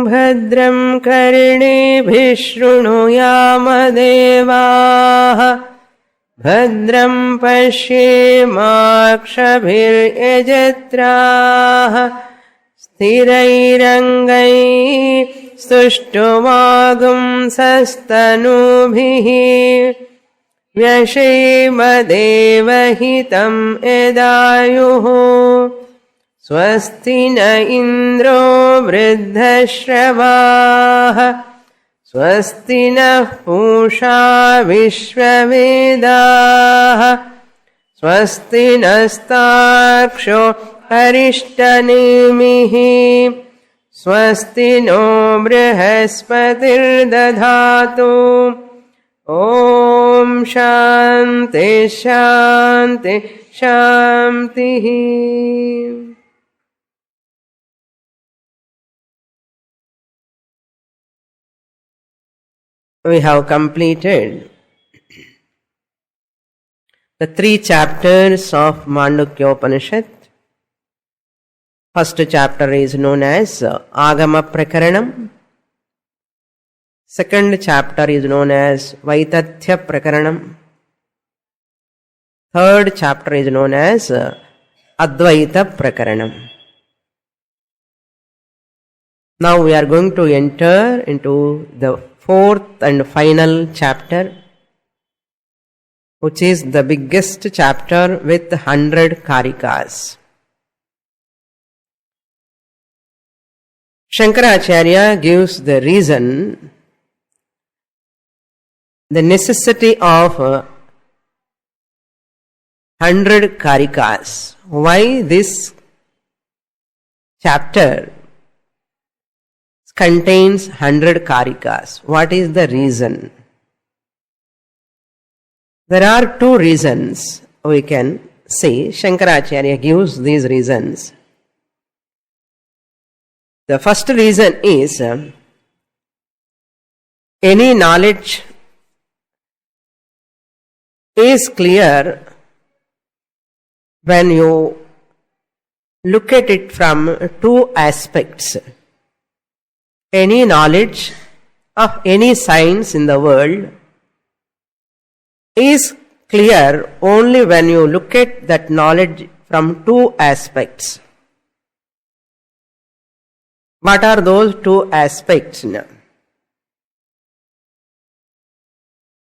भद्रं कर्णेभिः शृणुयामदेवाः भद्रं पश्येमाक्षभिर्यजत्राः स्थिरैरङ्गैः स्तुष्टुवागुंसस्तनूभिः व्यशेमदेवहितं यदायुः स्वस्ति न इन्द्रो वृद्धश्रवाः स्वस्ति नः पूषा विश्ववेदाः स्वस्ति नस्तार्क्ष्यो अरिष्टनेमिः स्वस्ति नो बृहस्पतिर्दधातु ॐ शान्ति शान्ति शान्तिः. We have completed the 3 chapters of Mandukyopanishad. First chapter is known as Agama Prakaranam. Second chapter is known as Vaitathya Prakaranam. Third chapter is known as Advaita Prakaranam. Now we are going to enter into the 4th and final chapter, which is the biggest chapter with 100 Karikas. Shankaracharya gives the reason, the necessity of 100 Karikas. Why this chapter contains 100 Karikas? What is the reason? There are 2 reasons we can say. Shankaracharya gives these reasons. The first reason is any knowledge is clear when you look at it from 2 aspects. Any knowledge of any science in the world is clear only when you look at that knowledge from 2 aspects. What are those 2 aspects?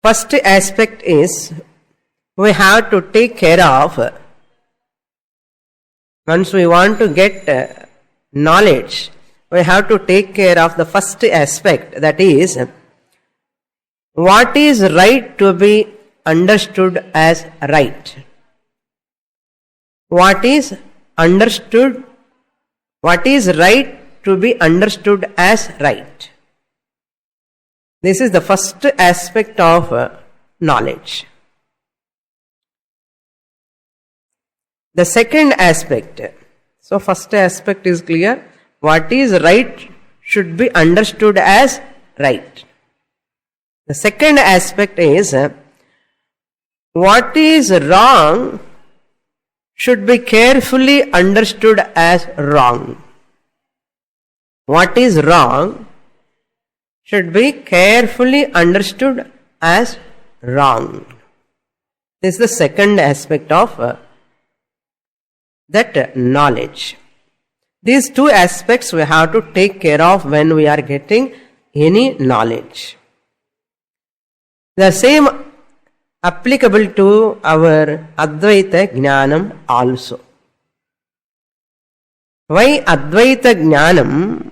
First aspect is we have to take care of, once we want to get knowledge, we have to take care of the first aspect, that is, what is right to be understood as right. What is understood, what is right to be understood as right. This is the first aspect of knowledge. The second aspect, so first aspect is clear, what is right should be understood as right. The second aspect is what is wrong should be carefully understood as wrong. What is wrong should be carefully understood as wrong. This is the second aspect of that knowledge. These 2 aspects we have to take care of when we are getting any knowledge. The same applicable to our Advaita Jnanam also. Why Advaita Jnanam?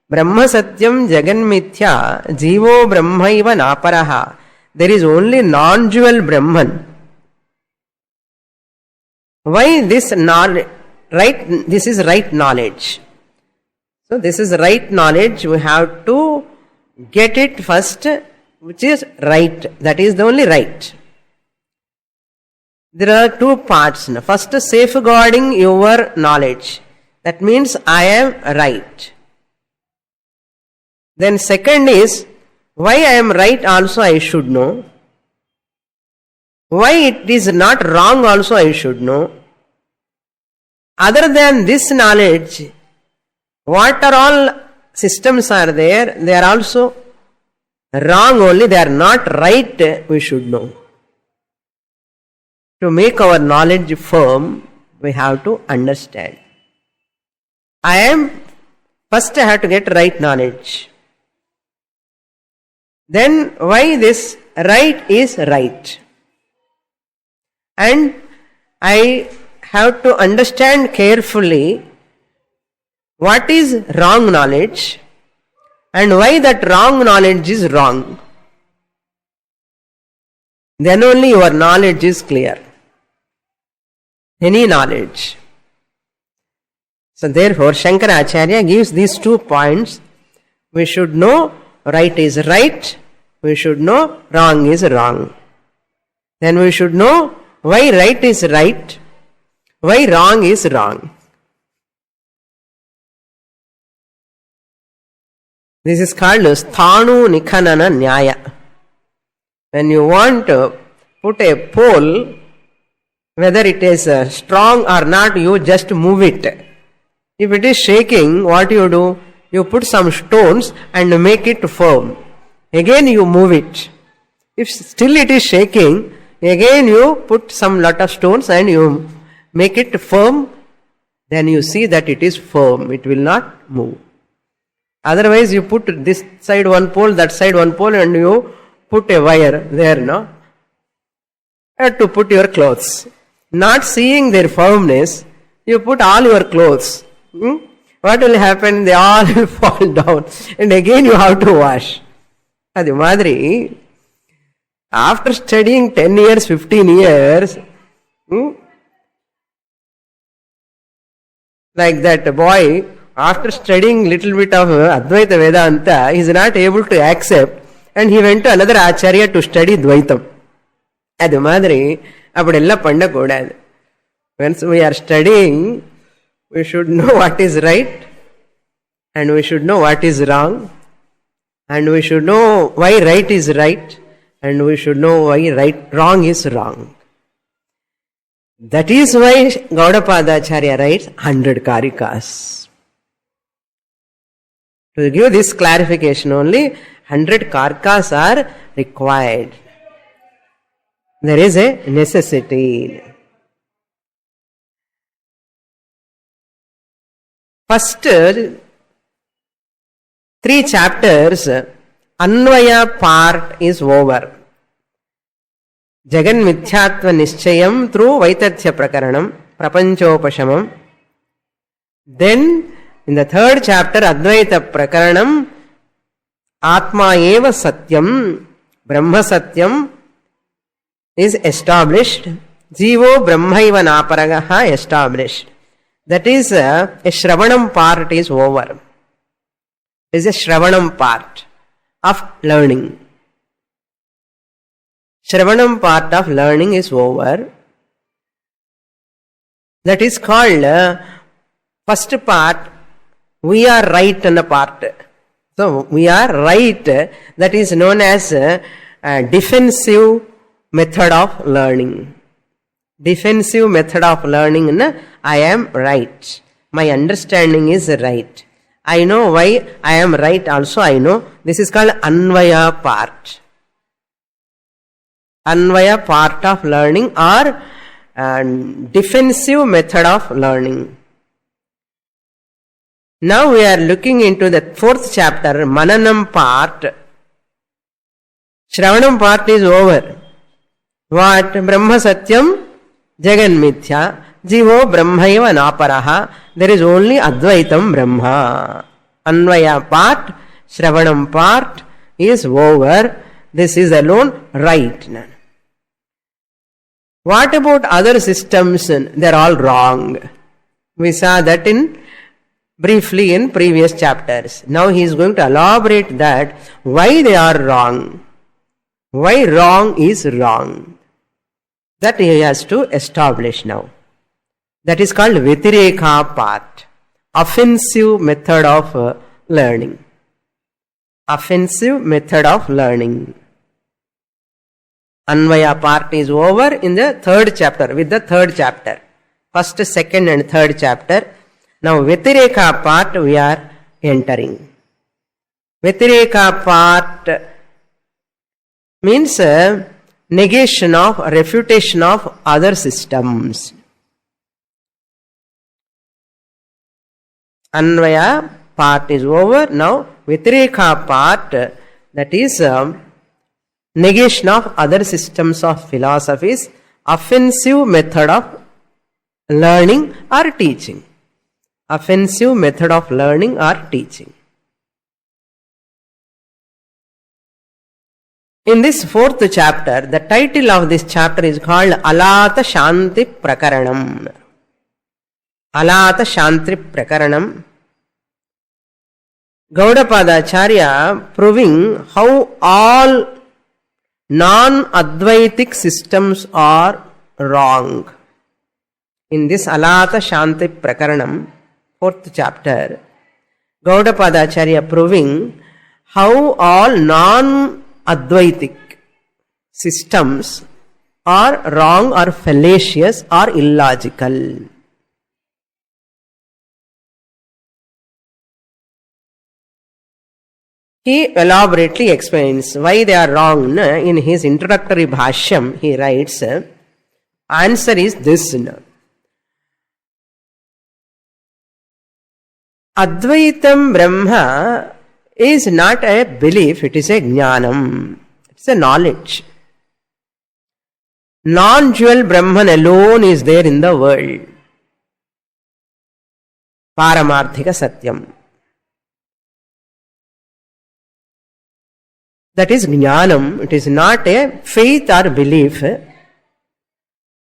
Brahma Satyam Jagan Mithya Jivo Brahmaiva Naparaha. There is only non-dual Brahman. Why this knowledge? Right, this is right knowledge. So this is right knowledge. We have to get it first, which is right. That is the only right. There are 2 parts. First, safeguarding your knowledge. That means I am right. Then second is, why I am right also I should know. Why it is not wrong also I should know. Other than this knowledge, what are all systems are there, they are also wrong only, they are not right, we should know. To make our knowledge firm, we have to understand. First I have to get right knowledge. Then why this right is right? And I have to understand carefully what is wrong knowledge and why that wrong knowledge is wrong. Then only your knowledge is clear. Any knowledge. So therefore, Shankaracharya gives these 2 points. We should know right is right. We should know wrong is wrong. Then we should know why right is right, why wrong is wrong. This is called Sthanu Nikhanana Nyaya. When you want to put a pole, whether it is strong or not, you just move it. If it is shaking, what you do? You put some stones and make it firm. Again you move it. If still it is shaking, again you put some lot of stones and you make it firm. Then you see that it is firm. It will not move. Otherwise you put this side one pole, that side one pole, and you put a wire there, no? You have to put your clothes. Not seeing their firmness, you put all your clothes. What will happen? They all will fall down. And again you have to wash. Adi madri, after studying 10 years, 15 years, like that boy, after studying little bit of Advaita Vedanta, he is not able to accept, and he went to another Acharya to study Dvaitam. Adi madri, appadella panda kodadu. Once we are studying, we should know what is right, and we should know what is wrong, and we should know why right is right, and we should know why wrong is wrong. That is why Gaudapadacharya writes 100 Karikas. To give this clarification only, 100 Karikas are required. There is a necessity. First 3 chapters, Anvaya part is over. Jagan Mithyatva Nischayam through Vaitathya Prakaranam, Prapanchopashamam. Then in the 3rd chapter, Advaita Prakaranam, Atma Eva Satyam, Brahma Satyam is established. Jivo Brahmaiva Naparagaha established. That is a Shravanam part is over. It is a Shravanam part of learning. Shravanam part of learning is over. That is called first part, we are right on the part. So we are right, that is known as a defensive method of learning. Defensive method of learning, I am right. My understanding is right. I know why I am right also I know. This is called Anvaya part. Anvaya part of learning or defensive method of learning. Now we are looking into the 4th chapter, Mananam part. Shravanam part is over. What? Brahma Satyam, Jagan Mithya, Jivo Brahmaiva Naparaha. There is only Advaitam Brahma. Anvaya part, Shravanam part is over. This is alone right. What about other systems? They are all wrong. We saw that briefly in previous chapters. Now he is going to elaborate that why they are wrong. Why wrong is wrong. That he has to establish now. That is called Vyatireka part. Offensive method of learning. Offensive method of learning. Anvaya part is over in the 3rd chapter, with the 3rd chapter. 1st, 2nd and 3rd chapter. Now Vyatireka part we are entering. Vyatireka part means negation of, refutation of other systems. Anvaya part is over. Now Vyatireka part, that is negation of other systems of philosophies, offensive method of learning or teaching. Offensive method of learning or teaching. In this fourth chapter, the title of this chapter is called Alata Shanti Prakaranam. Alata Shanti Prakaranam. Gaudapadacharya proving how all non-Advaitic systems are wrong. In this Alata Shanti Prakaranam, fourth chapter, Gaudapadacharya proving how all non-Advaitic systems are wrong or fallacious or illogical. He elaborately explains why they are wrong. In his introductory bhashyam, he writes, answer is this. Advaitam Brahma is not a belief, it is a jnanam. It's a knowledge. Non-dual Brahman alone is there in the world. Paramarthika Satyam. That is jnanam. It is not a faith or belief.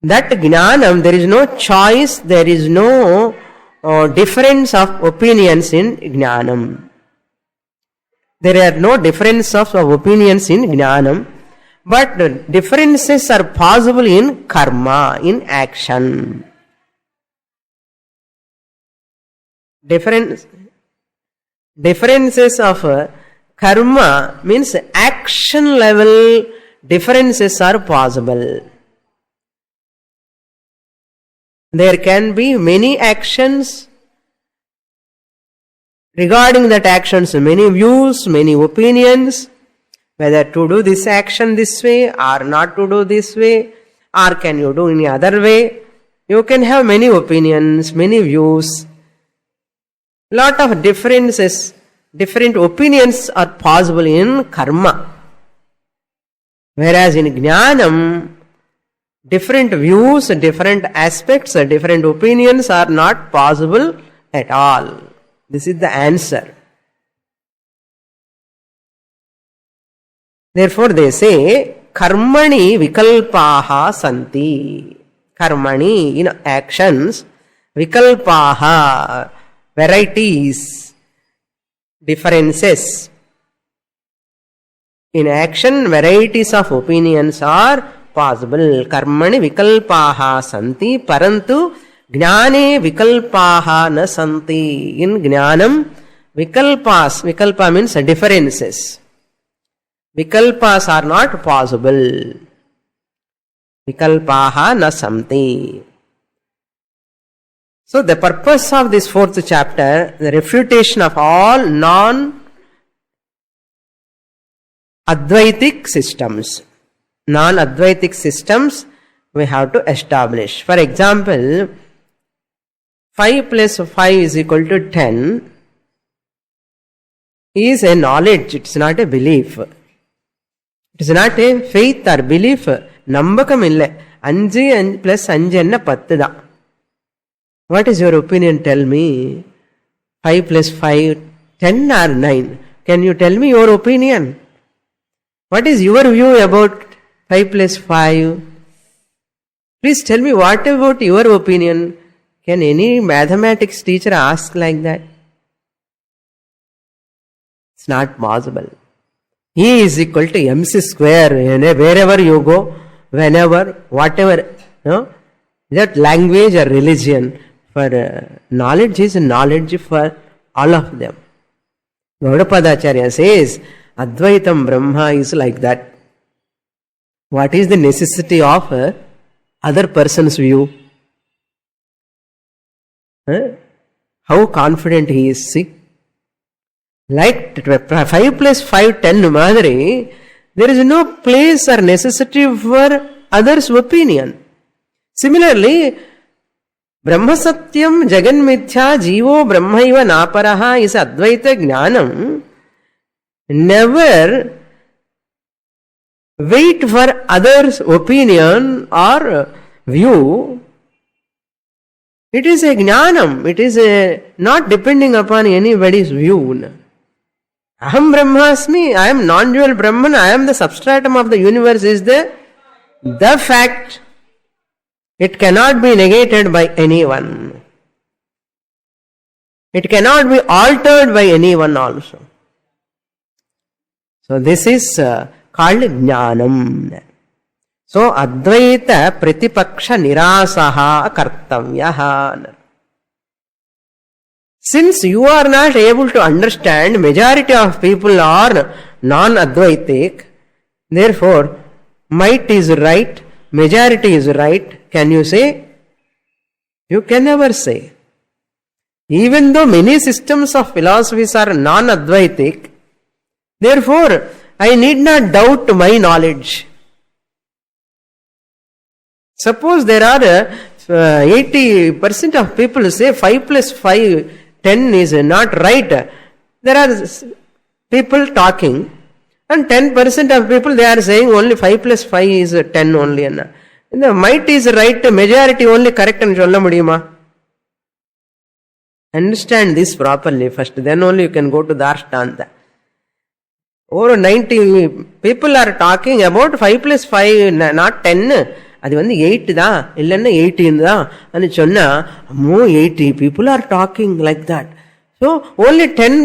That jnanam, there is no choice, there is no difference of opinions in jnanam. There are no difference of opinions in jnanam, but differences are possible in karma, in action. Differences of karma means action level differences are possible. There can be many actions. Regarding that actions, many views, many opinions, whether to do this action this way or not to do this way, or can you do any other way. You can have many opinions, many views. Lot of differences, different opinions are possible in karma. Whereas in jnanam, different views, different aspects, different opinions are not possible at all. This is the answer. Therefore they say, karmani vikalpaha santi. Karmani, in actions, vikalpaha, varieties, differences. In action, varieties of opinions are possible. Karmani vikalpaha santi, parantu jnane vikalpaha na santi. In jnanam, vikalpas, vikalpa means differences. Vikalpas are not possible. Vikalpaha na santi. So the purpose of this fourth chapter, the refutation of all non-Advaitic systems. Non-Advaitic systems we have to establish. For example, 5 plus 5 is equal to 10 is a knowledge, it is not a belief. It is not a faith or belief. Nambakam illa. 5 plus 5 enna 10 da. What is your opinion? Tell me. 5 plus 5, 10 or 9? Can you tell me your opinion? What is your view about 5 plus 5? Please tell me what about your opinion. Can any mathematics teacher ask like that? It's not possible. E is equal to mc square. Wherever you go, whenever, whatever. No? That language or religion. For knowledge is knowledge for all of them. Gaudapadacharya says, Advaitam Brahma is like that. What is the necessity of other person's view? How confident he is, see? Like 5 plus 5, 10 madri, there is no place or necessity for others' opinion. Similarly, Brahma Satyam Jagan Mithya Jivo Brahmaiva Naparaha is Advaita Jnanam. Never wait for others' opinion or view. It is a jnanam. It is not depending upon anybody's view. Aham Brahmasmi. I am non-dual Brahman. I am the substratum of the universe is the fact. It cannot be negated by anyone. It cannot be altered by anyone also. So this is called jnanam. So Advaita Pratipaksha Nirasaha Kartavyaha. Since you are not able to understand, majority of people are non-Advaitic, therefore might is right, majority is right. Can you say? You can never say. Even though many systems of philosophies are non-Advaitic, therefore I need not doubt my knowledge. Suppose there are 80% of people say 5 plus 5, 10 is not right. There are people talking and 10% of people they are saying only 5 plus 5 is 10 only. And the might is right, majority only correct and solla mudiyuma. Understand this properly first, then only you can go to Darshtanta. Over 90 people are talking about 5 plus 5, not 10. அது 8 தான் இல்லன்னா 18 தான் anu sonna ammo 80 people are talking like that. So only 10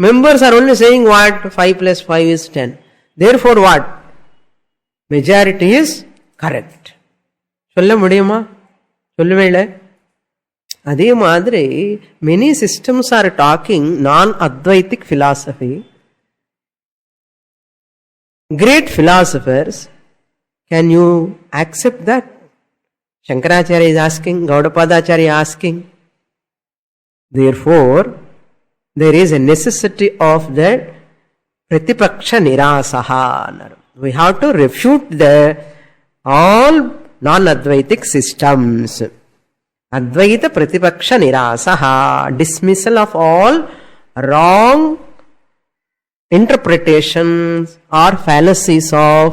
members are only saying what 5 plus 5 is 10. Therefore what? Majority is correct. சொல்ல முடியுமா? சொல்லவே இல்லை. அதே மாதிரி many systems are talking non-Advaitic philosophy. Great philosophers. Can you accept that? Shankaracharya is asking, Gaudapadacharya is asking. Therefore, there is a necessity of that Pratipaksha Nirasaha. We have to refute all non-Advaitic systems. Advaita Pratipaksha Nirasaha. Dismissal of all wrong interpretations or fallacies of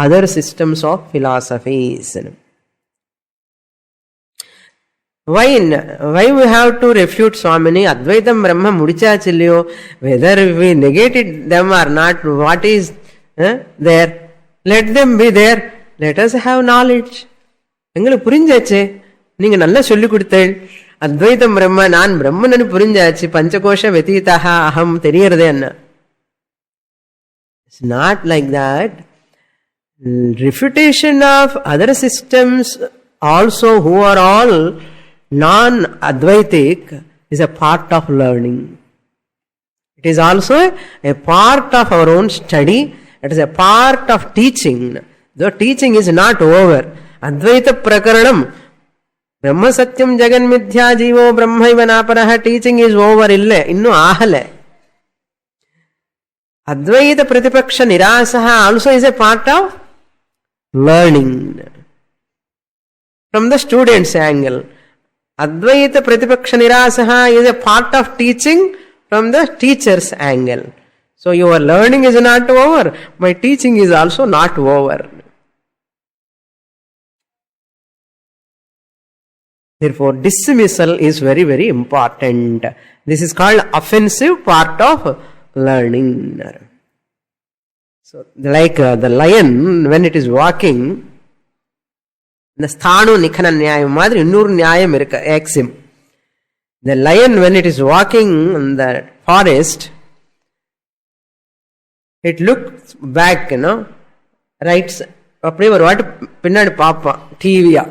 other systems of philosophies. Why we have to refute Swamini? Advaitam Brahma mudichachilliyo. Whether we negated them or not, what is there? Let them be there. Let us have knowledge. எங்களுக்கு புரிஞ்சாச்சு, நீங்க நல்லா சொல்லி கொடுத்தேள். அத்வைதம் பிரம்ம, நான் பிரம்மன் புரிஞ்சாச்சு, பஞ்சகோஷ வெதீதஹ அகம் தெரியறதே என்ன. It's not like that. Refutation of other systems also who are all non-Advaitic is a part of learning. It is also a part of our own study. It is a part of teaching. The teaching is not over. Advaita Prakaranam Brahma Satyam Jagan Mithya Jivo Brahmaiva Naparaha teaching is over. Ille innu ahale. Advaita Pratipaksha Nirasaha also is a part of learning from the student's angle. Advaita Pratipaksha Nirasaha is a part of teaching from the teacher's angle. So your learning is not over, my teaching is also not over. Therefore dismissal is very, very important. This is called offensive part of learning. So like the lion when it is walking, the sthanu nikhana nyayam madri innuru nyayam irukku axiom. The lion when it is walking in the forest, it looks back, right, அப்படியே ஒரு வாட்டி பின்னாடி பார்ப்பான் டிவியா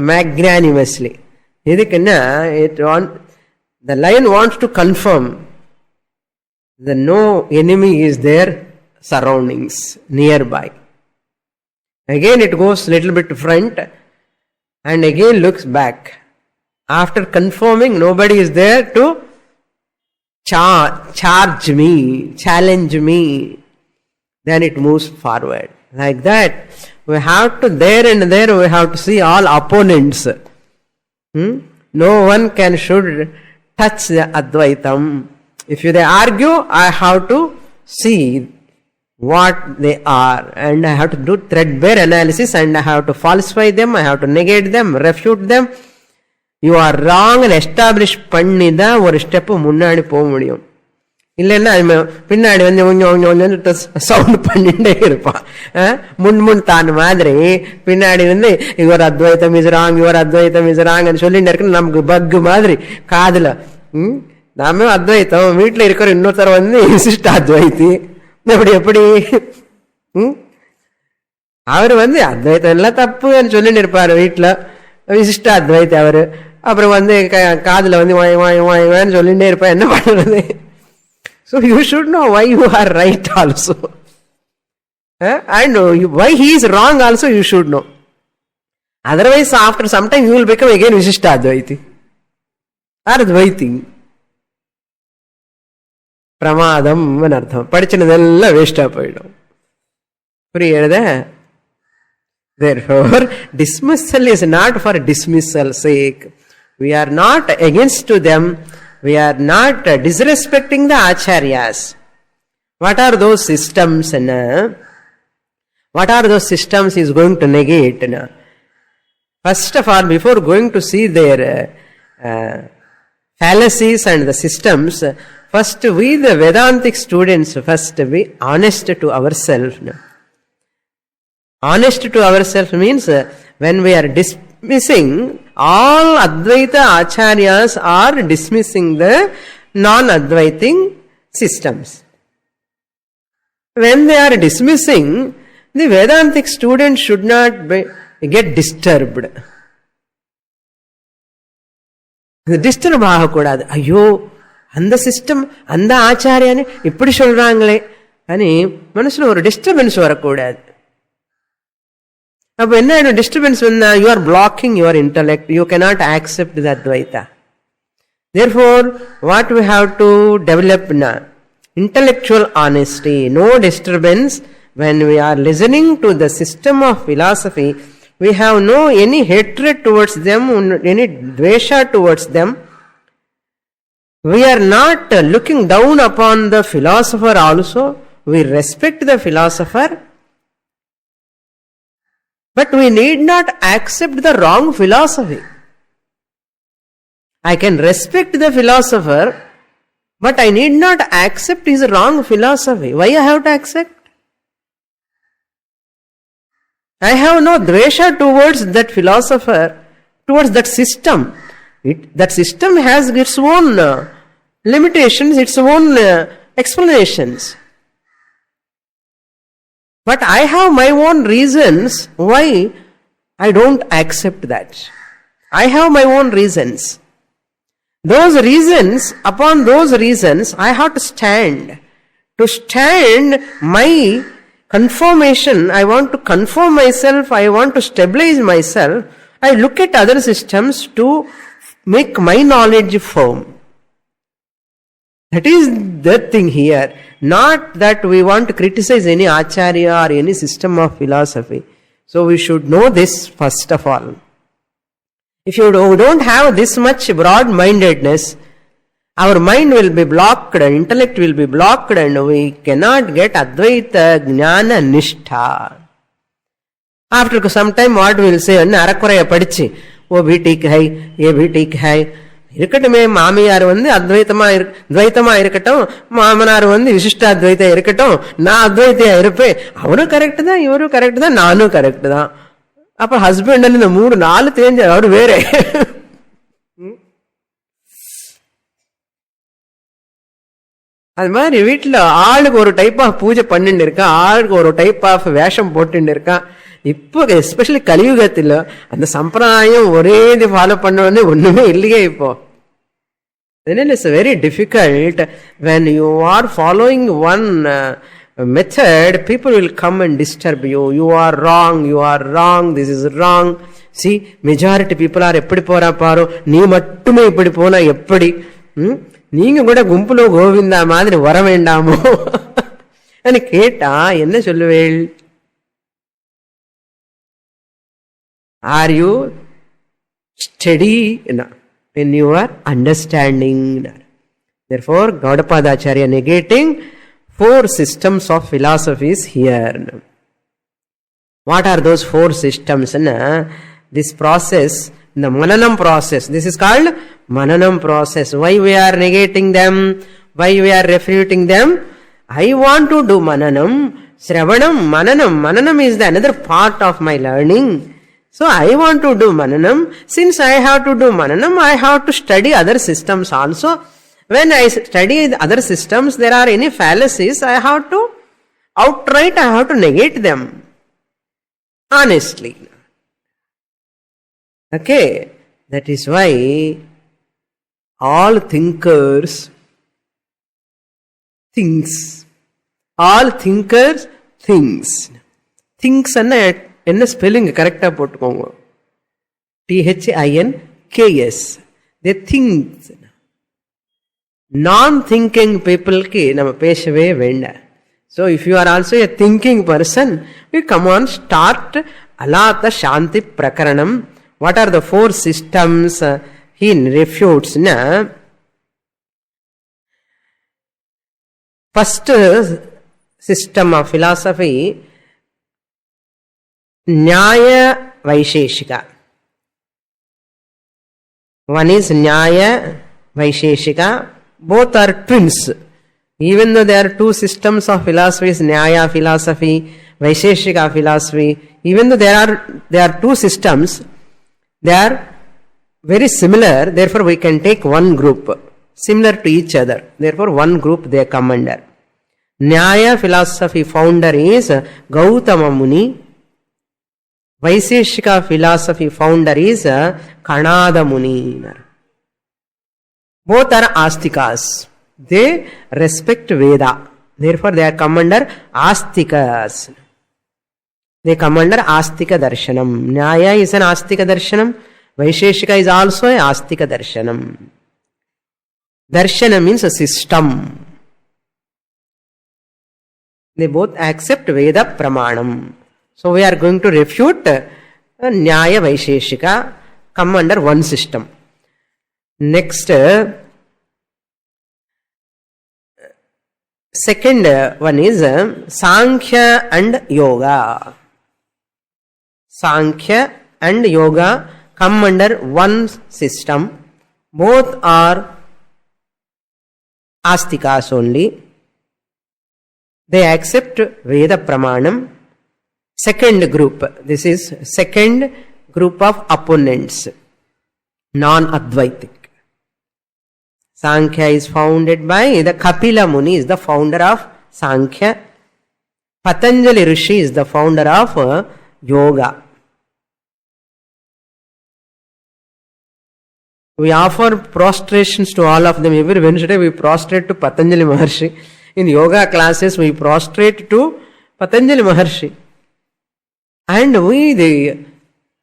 magnanimously. எதுக்குன்னா the lion wants to confirm that no enemy is there surroundings nearby. Again it goes little bit front and again looks back. After confirming nobody is there to charge me, challenge me, then it moves forward. Like that, we have to, there and there, we have to see all opponents. No one should touch the Advaitam. If they argue, I have to see what they are, and I have to do threadbare analysis, and I have to falsify them, I have to negate them, refute them. You are wrong and establish பண்ணி ஒரு step முன்னாடி போக முடியும். இல்லைன்னா பின்னாடி வந்து sound பண்ணிட்டே இருப்பான். முன் தான் மாதிரி பின்னாடி வந்து இவர் அத்வைத்தம் இஸ் ராங், இவர் அத்வைத்தம் இஸ் ராங் சொல்லிட்டு இருக்கு. நமக்கு பக்கு மாதிரி காதுல. நாம அத்வைத்தம், வீட்டுல இருக்கிற இன்னொருத்தர் வந்து விசிஷ்ட அத்வைத்தி. எப்படி அவரு வந்து அத்வைத்தம் எல்லாம் தப்புன்னு சொல்லிட்டு இருப்பாரு வீட்டுல, விசிஷ்ட அத்வைத்தி அவரு. அப்புறம் வந்து காதுல வந்து வாய்ன்னு சொல்லிட்டே இருப்பா. என்ன பண்றது? So you should know why you are right also. And why he is wrong also you should know. Otherwise after some time you will become again Visishta Advaiti or Advaiti. Pramadam anartham. Padichinadella waste poidum. Puriyada. Therefore dismissal is not for dismissal's sake. We are not against to them. We are not disrespecting the acharyas. What are those systems? What are those systems he is going to negate? First of all, before going to see their fallacies and the systems, first we the Vedantic students, first be honest to ourselves. Honest to ourselves means when we are dismissing, all Advaita Acharyas are dismissing the non-Advaiting systems. When they are dismissing, the Vedantic student should not get disturbed. Disturb ஆகக்கூடாது. ஐயோ அந்த system அந்த ஆச்சாரியானே இப்படி சொல்றாங்களே అని மனசுல ஒரு disturbance வரக்கூடாது. அப்ப என்ன ஆயிடும்? டிஸ்டர்பன்ஸ் வந்தா you are blocking your intellect. You cannot accept the Advaita. Therefore, what we have to develop now? Intellectual honesty. No disturbance. When we are listening to the system of philosophy, we have no any hatred towards them, any dvesha towards them. We are not looking down upon the philosopher also. We respect the philosopher. But we need not accept the wrong philosophy. I can respect the philosopher, but I need not accept his wrong philosophy. Why I have to accept? I have no dvesha towards that philosopher, towards that system. That system has its own limitations, its own explanations. But I have my own reasons why I don't accept that. I have my own reasons. Those reasons, upon those reasons, I have to stand. To stand my conformation, I want to conform myself, I want to stabilize myself. I look at other systems to make my knowledge firm. That is the thing here. Not that we want to criticize any acharya or any system of philosophy. So we should know this first of all. If you don't have this much broad-mindedness, our mind will be blocked, intellect will be blocked, and we cannot get Advaita Jnana Nishtha. After some time, what we will say, Arakuraya Padichi, oh, bhi theek hai, ye bhi theek hai. இருக்கட்டுமே, மாமியார் வந்து துவைத்தமா இருக்கட்டும், மாமனார் வந்து விசிஷ்ட அத்வைத்தா இருக்கட்டும், நான் அத்வைத்தியா இருப்பேன். அவரும் கரெக்ட் தான், இவரும் கரெக்ட் தான், நானும் கரெக்ட் தான். அப்ப ஹஸ்பண்ட் இந்த 3-4 தெரிஞ்ச அவரு வேற. அது மாதிரி வீட்டுல ஆளுக்கு ஒரு டைப் ஆஃப் பூஜை பண்ணிட்டு இருக்கான், ஆளுக்கு ஒரு டைப் ஆஃப் வேஷம் போட்டுட்டு இருக்கான். இப்போ எஸ்பெஷலி கலியுகத்தில் அந்த சம்பிரதாயம் ஒரே இது ஃபாலோ பண்ண ஒண்ணுமே இல்லையே இப்போ. Then it's very difficult when you are following one method, people will come and disturb you. You are wrong, this is wrong. See, majority people are eppadi pora paaro, nee mattume eppadi pona eppadi. நீங்க கூட கும்புலோ கோவிந்தா மாதிரி வர வேண்டாமோ கேட்டா என்ன சொல்லுவேள்? Are you steady in your understanding? Therefore, Gaudapadacharya negating 4 systems of philosophies here. What are those 4 systems? This process, the Mananam process, this is called Mananam process. Why we are negating them? Why we are refuting them? I want to do Mananam. Shravanam, Mananam. Mananam is the another part of my learning. So I want to do Mananam. Since I have to do Mananam, I have to study other systems also. When I study other systems, there are any fallacies, I have to outright, I have to negate them. Honestly. Okay. That is why all thinkers thinks. All thinkers thinks. Thinks என்ன spelling கரெக்டா போட்டுக்கோங்க. THINKS. They think. Non-thinking people ki nama peshave venda. So if you are also a thinking person, we come on, start Alata Shanti Prakaranam. What are the 4 systems he refutes? First system of philosophy, Nyaya Vaisheshika. One is Nyaya Vaisheshika. Both are twins. Even though there are 2 systems of philosophies, Nyaya philosophy, Vaisheshika philosophy, even though there are 2 systems, they are very similar. Therefore, we can take one group similar to each other. Therefore, one group they come under. Nyaya philosophy founder is Gautama Muni. Vaisheshika philosophy founder is Kanada Muni. Both are Astikas. They respect Veda. Therefore, they are come under Astikas. They come under Astika Darshanam. Nyaya is an Astika Darshanam. Vaisheshika is also an Astika Darshanam. Darshana means a system. They both accept Veda Pramanam. So, we are going to refute Nyaya Vaisheshika, come under one system. Next, second one is Sankhya and Yoga. Sankhya and Yoga come under one system. Both are Astikas only. They accept Veda Pramanam. Second group, this is second group of opponents, non-Advaitic. Sankhya is founded by the Kapila Muni, is the founder of Sankhya. Patanjali Rishi is the founder of Yoga. We offer prostrations to all of them. Every Wednesday we prostrate to Patanjali Maharshi. In yoga classes we prostrate to Patanjali Maharshi. And we, the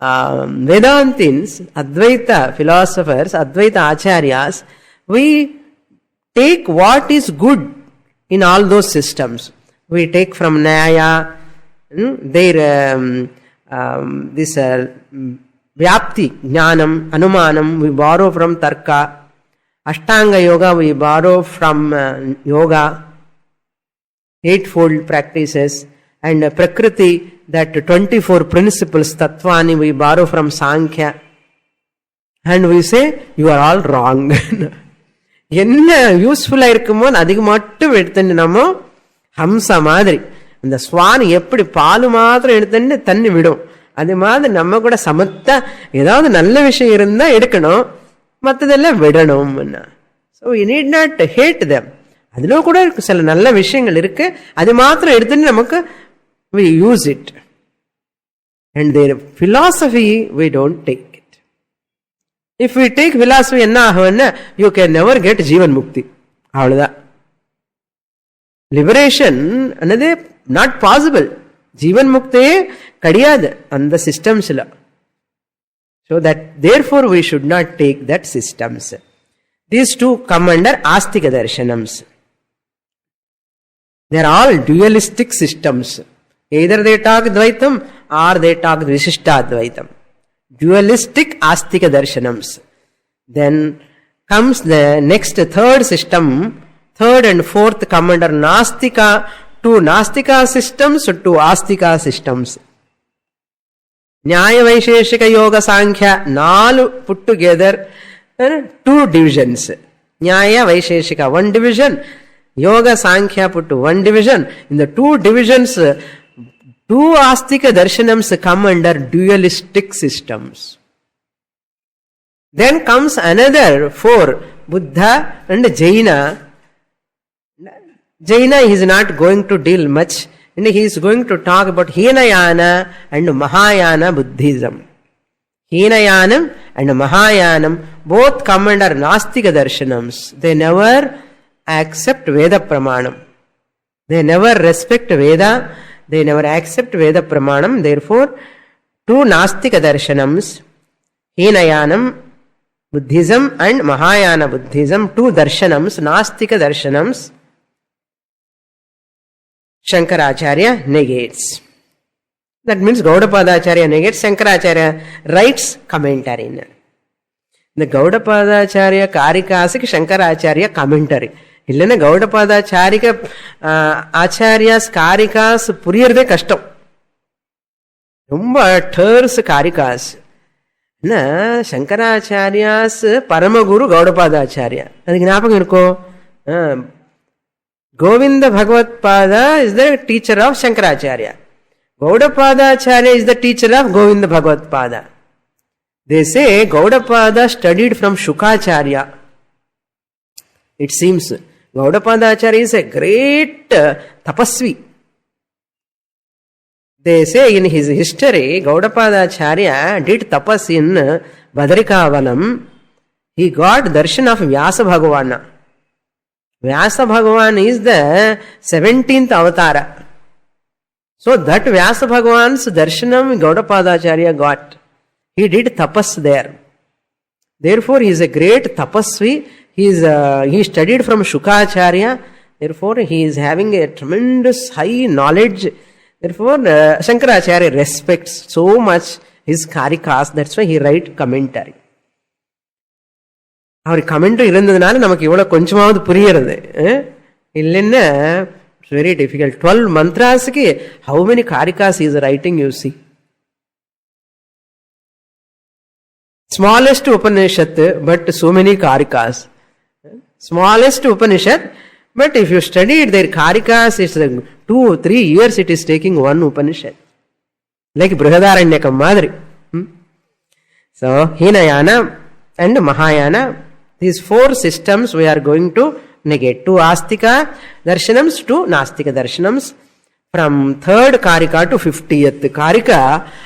Vedantins, Advaita philosophers, Advaita Acharyas, we take what is good in all those systems. We take from Nyaya, their this Vyapti, Jnanam, Anumanam, we borrow from Tarka. Ashtanga Yoga, we borrow from Yoga, eightfold practices. And Prakriti, that 24 principles, Tattvani, we borrow from Sankhya. And we say, you are all wrong. என்ன யூஸ்ஃபுல்லா இருக்குமோ அதுக்கு மட்டும் எடுத்துட்டு நம்ம Hamza மாதிரி இந்த Swan எப்படி பால் மாத்திரம் எடுத்துட்டு தண்ணி விடும் அது மாதிரி நம்ம கூட சமத்தா ஏதாவது நல்ல விஷயம் இருந்தா எடுக்கணும், மற்றதெல்லாம் விடணும். So you need not hate them. அதுல கூட சில நல்ல விஷயங்கள் இருக்கு, அது மாத்திரம் எடுத்துட்டு நமக்கு we use it. And their philosophy we don't take it. If we take philosophy என்ன ஆகும்னா you can never get jivan mukti. அவ்வளவுதான். லிபரேஷன் அனது நாட் பாசிபிள். ஜீவன் முக்தியே கிடையாது அந்த சிஸ்டம்ஸ்ல. So that therefore we should not take that systems. These two come under Astika Darshanams. They are all dualistic systems. Either they talk Dvaitam or they talk Vishishtadvaitam. Dualistic Astika Darshanams. Then comes the next third system. Third and fourth come under Nastika. Two Nastika systems, two Astika systems. Nyaya Vaisheshika Yoga Sankhya, nalu put together, two divisions. Nyaya Vaisheshika, one division. Yoga Sankhya put to one division. In the two divisions, two Astika Darshanams come under dualistic systems. Then comes another four, Buddha and Jaina. Jaina is not going to deal much, and he is going to talk about Hinayana and Mahayana Buddhism. Hinayanam and Mahayanam both come under Nastika Darshanams. They never accept Veda Pramanam. They never respect Veda. They never accept Veda Pramanam. Therefore, two Nastika Darshanams, Hinayanam Buddhism and Mahayana Buddhism, two Darshanams, Nastika Darshanams, Shankaracharya negates. That means Gaudapadacharya negates, Shankaracharya writes commentary. The Gaudapadacharya Karikasik Shankaracharya commentary. Illana Gaudapadacharya Acharyas Karikas Puriyarde Kashtam. Rumba terse Karikas. Na Shankaracharya's Paramaguru Gaudapadacharya. Adi gnapakam irukko. Govinda Bhagavad Pada is the teacher of Shankaracharya. Gaudapadacharya is the teacher of Govinda Bhagavad Pada. They say Gaudapada studied from Shukacharya. It seems Gaudapadacharya is a great tapasvi. They say in his history, Gaudapadacharya did tapas in Badrikavanam. He got darshan of Vyasa Bhagavana. Vyasa Bhagavan is the 17th avatara. So that Vyasa Bhagavan's darshanam Gaudapadacharya got. He did tapas there. Therefore he is a great tapasvi. He studied from Shukacharya. Therefore he is having a tremendous high knowledge. Therefore Shankaracharya respects so much his Karikas. That's why he writes commentary. அவர் commentary இருந்ததுனால நமக்கு இவ்வளவு கொஞ்சமாவது புரியுறது. இல்லைன்னா it's very difficult. 12 மந்த்ராஸ்க்கு how many Karikas he is writing, you see. Smallest Upanishad, but so many Karikas. Smallest Upanishad, but if you study their Karikas, it's 2 or 3 years it is taking one Upanishad. Like Brihadaranyakam Madri. So, Hinayana and Mahayana, these four systems we are going to negate. 2 Astika Darshanams, 2 Nastika Darshanams. From 3rd Karika to 50th Karika,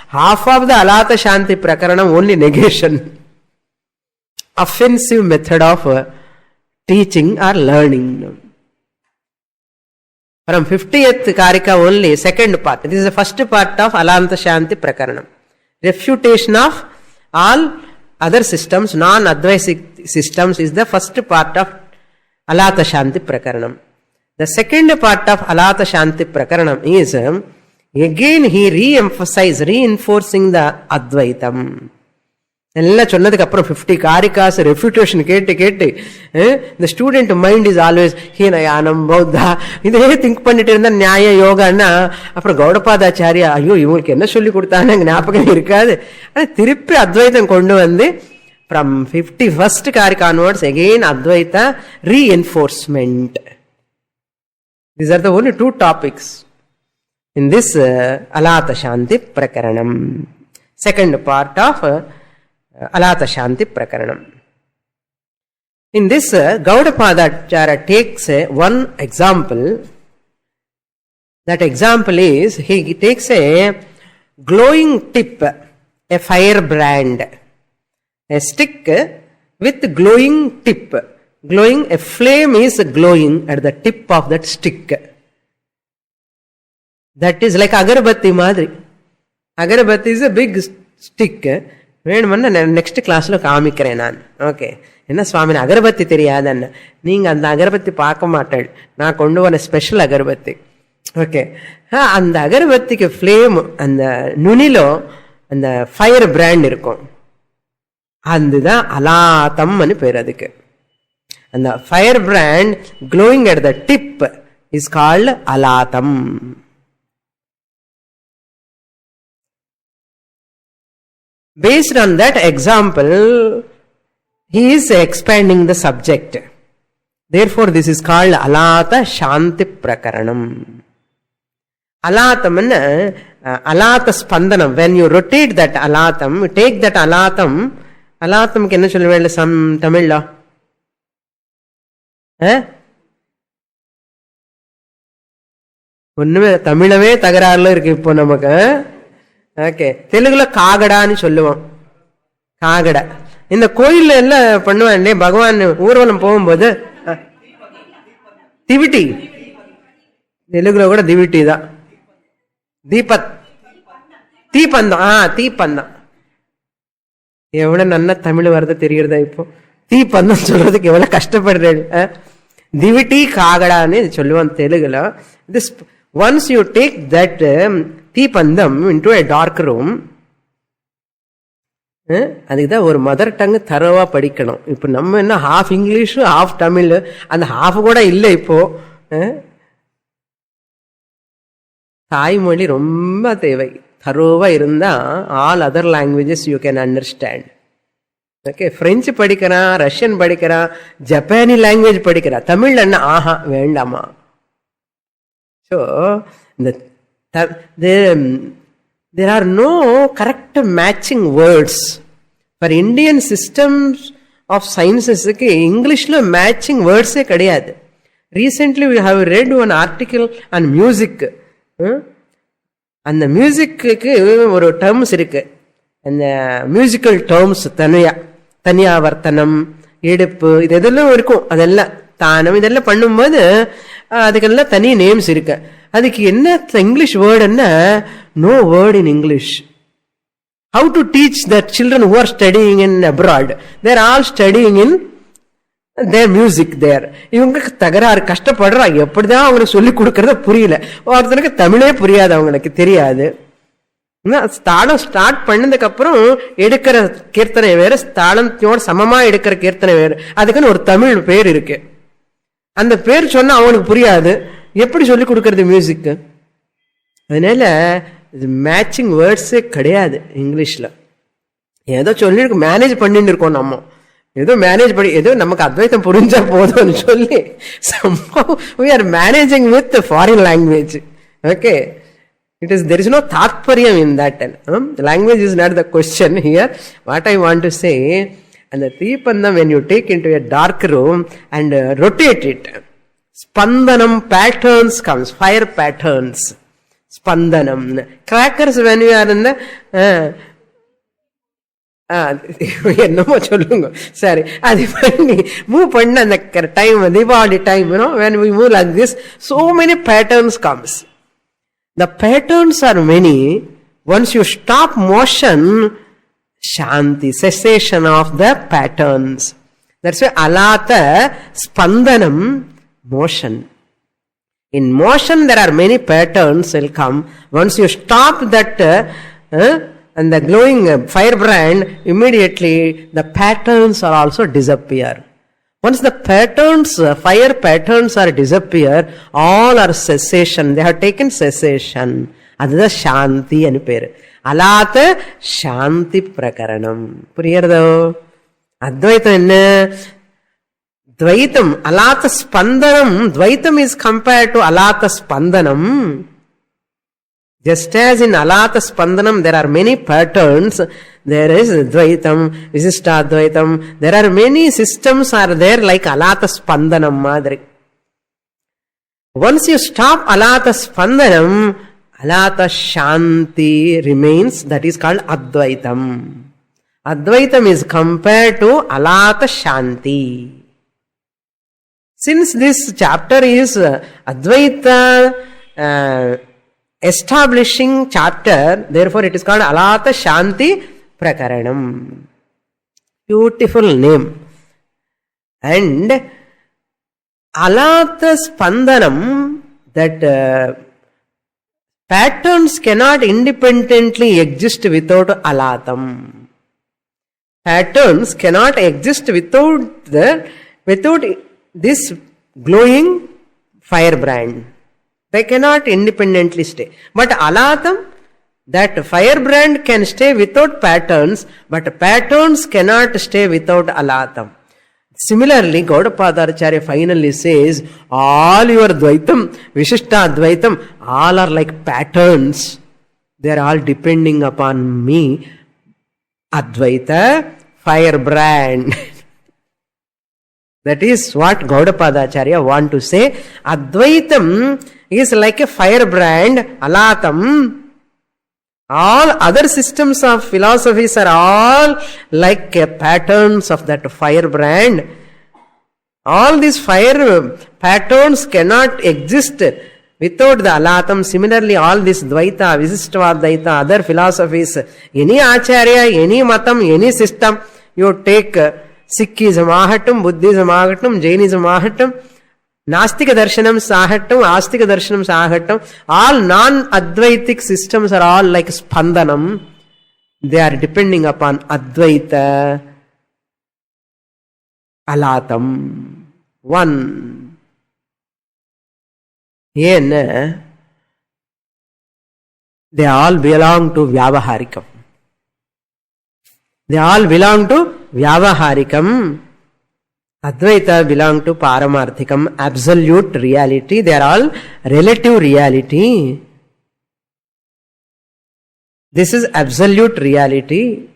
half of the Alata Shanti Prakaranam only negation. Offensive method of teaching or learning. From 50th Karika only, second part. This is the first part of Alanta Shanti Prakaranam. Refutation of all other systems, non-Advaita systems, is the first part of Alata Shanti Prakaranam. The second part of Alata Shanti Prakaranam is, again he reinforcing the Advaitam. எல்லாம் சொன்னதுக்கு அப்புறம் 50 காரிகாஸ் refutation கேட்டு கேட்டு இந்த student mind is always ஹீனயானம் பௌத்தா இதே think பண்ணிட்டு இருந்தா நியாய யோகான்னா அப்புறம் கௌடபாதாச்சாரியா ஐயோ இவங்களுக்கு என்ன சொல்லி கொடுத்தான்னு ஞாபகம் இருக்காது. ஆனால் திருப்பி அத்வைத்தம் கொண்டு வந்து from 51st காரிகா onwards again Advaita reinforcement. These are the only 2 topics in this Alata Shanti Prakaranam. Second part of Alata Shanti Prakaranam. In this, Gaudapadacharya takes one example. That example is, he takes a glowing tip, a firebrand, a stick with glowing tip. Glowing, a flame is glowing at the tip of that stick. That is like agarbatti madri. Agarbatti is a big stick. வேணுமென்னா next கிளாஸ்ல காமிக்கிறேன் நான். Okay, என்ன சுவாமினி அகர்பத்தி தெரியாதன்னு. நீங்க அந்த அகர்பத்தி பார்க்க மாட்டேள், நான் கொண்டு வர ஸ்பெஷல் அகர்பத்தி. ஓகே, அந்த அகர்பத்திக்கு ஃப்ளேம், அந்த நுனிலோ அந்த ஃபயர் பிராண்ட் இருக்கும், அதுதான் அலாத்தம்னு பேர் அதுக்கு. அந்த fire brand glowing at the tip is called alatam. Based on that example, he is expanding the subject. Therefore, this is called alata shanti prakaranam. Alatam and alata spandanam. When you rotate that alatam, you take that alatam. Alatam can you tell some Tamil law? ஒண்ணுமே தமிழவே தகராறுல இருக்கு இப்போ நமக்கு. Okay, தெலுங்குல காகடான்னு சொல்லுவோம். காகடா இந்த கோயில்ல எல்லாம் பண்ணுவான் பகவான் ஊர்வலம் போகும்போது திவிட்டி, தெலுங்குல கூட திவிட்டி தான். தீப்பந்தம். தீப்பந்தம் எவ்வளவு நல்லா தமிழ் வருது தெரியுறதா இப்போ. தீப்பந்தம் சொல்றதுக்கு எவ்வளவு கஷ்டப்படுறேன். திவிட்டி காகடான்னு சொல்லுவான் தெலுங்குல. This once you take that theeppantham into a dark room, அதுக்குதான் ஒரு மதர் டங் தரவா படிக்கணும். இப்ப நம்ம என்ன ஹாஃப் இங்கிலீஷ் ஹாஃப் தமிழ், அந்த ஹாஃப் கூட இல்லை இப்போ. தாய்மொழி ரொம்ப தேவை. தரோவா இருந்தா all other languages you can understand. Okay, French படிக்கிறான், ரஷ்யன் படிக்கிறான், ஜப்பானி லாங்குவேஜ் படிக்கிறான், தமிழ் என்ன ஆஹா வேண்டாமா. ஸோ இந்த there are no correct matching words for Indian systems of sciences. இங்கிலீஷ்ல மேட்சிங் வேர்ட்ஸே கிடையாது. Recently we have read one article on music. அந்த மியூசிக்கு ஒரு டேர்ம்ஸ் இருக்கு, அந்த மியூசிக்கல் டேர்ம்ஸ். தனியாவர்த்தனம், எடுப்பு, இது எதெல்லாம் இருக்கும், அதெல்லாம் தானம், இதெல்லாம் பண்ணும்போது அதுக்கெல்லாம் தனி நேம்ஸ் இருக்கு. அதுக்கு என்ன இங்கிலீஷ் வேர்டுன்னா no word in English. How to teach the children who are studying in abroad? They are all studying in their music there. இவங்களுக்கு தகராறு, கஷ்டப்படுறாங்க. எப்படிதான் அவங்களுக்கு சொல்லிக் கொடுக்கறத புரியல. ஒருத்தனுக்கு தமிழே புரியாது, அவங்களுக்கு தெரியாது. தாளம் ஸ்டார்ட் பண்ணதுக்கு அப்புறம் எடுக்கிற கீர்த்தனை வேற, தாளத்தோட சமமா எடுக்கிற கீர்த்தனை வேற. அதுக்குன்னு ஒரு தமிழ் பேர் இருக்கு. அந்த பேர் சொன்னா அவனுக்கு புரியாது. எப்படி சொல்லிக் கொடுக்கறது மியூசிக்? அதனால இது மேட்சிங் வேர்ட்ஸே கிடையாது இங்கிலீஷ்ல. ஏதோ சொல்லி மேனேஜ் பண்ணிட்டு இருக்கோம் நம்ம. ஏதோ மேனேஜ் பண்ணி ஏதோ நமக்கு அத்வைத்தம் புரிஞ்சா போதும்னு சொல்லி we are managing with foreign language. Okay, there is no tatparyam in that. The language is not the question here. What I want to say, and the deepandam, when you take into a dark room and rotate it, spandanam patterns comes, fire patterns. Spandanam. Crackers, when you are in the என்னமோ சொல்லுங்க, சரி, அது பண்ணி move பண்ண அந்த time, Deepavali time, when we move like this, so many patterns comes. The patterns are many. Once you stop motion, shanti, cessation of the patterns. That's why alata spandanam, motion. In motion there are many patterns will come. Once you stop that and the glowing firebrand, immediately the patterns are also disappear. Once the patterns, fire patterns are disappear, all are cessation. They have taken cessation. Adha shanti anu peru. Alata shanti prakaranam. Puriyartho? Advaitam enna? Dvaitam, alata spandanam. Dvaitam is compared to alata spandanam. Just as in alata spandanam there are many patterns, there is dvaitam, visishtadvaitam. There are many systems are there like alata spandanam madri. Once you stop alata spandanam, alata shanti remains. That is called advaitam. Advaitam is compared to alata shanti. Since this chapter is Advaita establishing chapter, therefore it is called Alata Shanti Prakaranam. Beautiful name. And alata spandanam, that patterns cannot independently exist without alatam. Patterns cannot exist without this glowing firebrand. They cannot independently stay. But alatam, that firebrand can stay without patterns, but patterns cannot stay without alatam. Similarly, Gaudapadaracharya finally says, all your Dvaitam, Vishishta Advaitam, all are like patterns. They are all depending upon me. Advaita, firebrand. That is what Gaudapadaracharya want to say. Advaitam is like a firebrand, alatam. All other systems of philosophies are all like patterns of that firebrand. All these fire patterns cannot exist without the alatam. Similarly, all this Dvaita, Visishtavadvaita, other philosophies, any Acharya, any Matam, any system, you take Sikhism ahatum, Buddhism ahatum, Jainism ahatum, Nastika darshanam sahatam, Astika darshanam sahatam, all non-Advaitic systems are all like spandanam. They are depending upon Advaita, alatam, one. They all belong to Vyavaharikam. They all belong to Vyavaharikam. Advaita belong to Paramarthikam, absolute reality. They are all relative reality. This is absolute reality.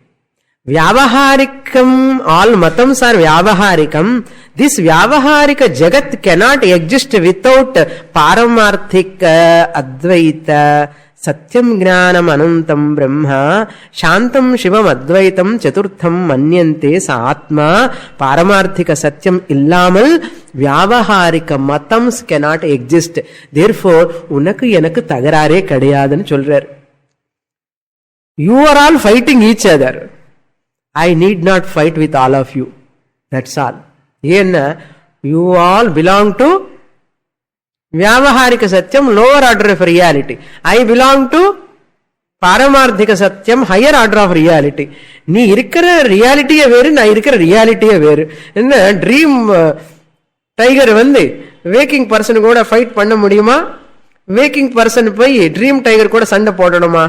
Vyavaharikam, all matams are Vyavaharikam. This Vyavaharika Jagat cannot exist without Paramarthika, Advaita, Satyam Gnanam Anantam Brahma, Shantam Shivam Advaitam Chaturtham Manyante Sa Atma. Paramarthika Satyam illamal Vyavaharika Matams cannot exist. Therefore, Unaku Yanakku Tagarare Kadayadanu Cholrar. You are all fighting each other. I need not fight with all of you. That's all. You all belong to Vyavaharika Satyam, lower order of reality. I belong to Paramarthika Satyam, higher order of reality. Nee irukra reality veru, na irukra reality veru. Enna dream tiger வந்து waking person கூட fight பண்ண முடியுமா? Waking person போய் dream tiger கூட சண்டை போடணுமா?